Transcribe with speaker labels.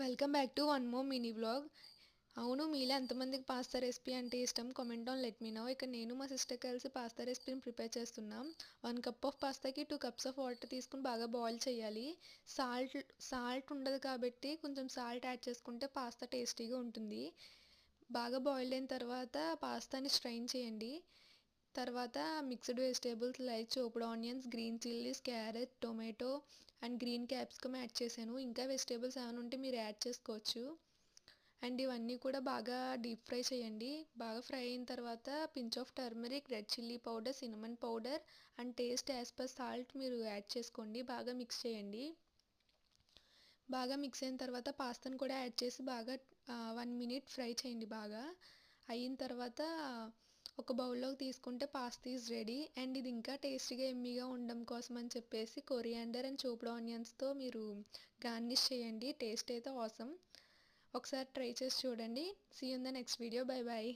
Speaker 1: Welcome back to one more mini vlog. అవును, మీలో ఎంతమందికి పాస్తా రెసిపీ అంటే ఇష్టం? Comment on let me know. ఇక్కడ నేను మా సిస్టర్ కలిసి పాస్తా రెసిపీని ప్రిపేర్ చేస్తున్నాం. 1 కప్ ఆఫ్ పాస్తాకి 2 కప్స్ ఆఫ్ వాటర్ తీసుకుని బాగా బాయిల్ చేయాలి. సాల్ట్ ఉండదు కాబట్టి కొంచెం సాల్ట్ యాడ్ చేసుకుంటే పాస్తా టేస్టీగా ఉంటుంది. బాగా బాయిల్ అయిన తర్వాత పాస్తాని స్ట్రైన్ చేయండి. తర్వాత మిక్స్డ్ వెజిటేబుల్స్ లైక్ చూపుడు onions, green chillies, carrot, tomato and green capsicum add చేశాను. ఇంకా వెజిటేబుల్స్ ఏమైనా ఉంటే మీరు యాడ్ చేసుకోవచ్చు. అండ్ ఇవన్నీ కూడా బాగా డీప్ ఫ్రై చేయండి. బాగా ఫ్రై అయిన తర్వాత pinch of turmeric, red chilli powder, cinnamon powder and taste as per salt మీరు యాడ్ చేసుకోండి. బాగా మిక్స్ చేయండి. బాగా మిక్స్ అయిన తర్వాత పాస్తాను కూడా యాడ్ చేసి బాగా 1 మినిట్ ఫ్రై చేయండి. బాగా అయిన తర్వాత ఒక బౌల్లోకి తీసుకుంటే పాస్తా ఈజ్ రెడీ. అండ్ ఇది ఇంకా టేస్టీగా ఎమ్మీగా ఉండడం కోసం అని చెప్పేసి కొరియాండర్ అండ్ చూపుడు ఆనియన్స్తో మీరు గార్నిష్ చేయండి. టేస్ట్ అయితే ఆసమ్. ఒకసారి ట్రై చేసి చూడండి. See you in the next video. Bye bye.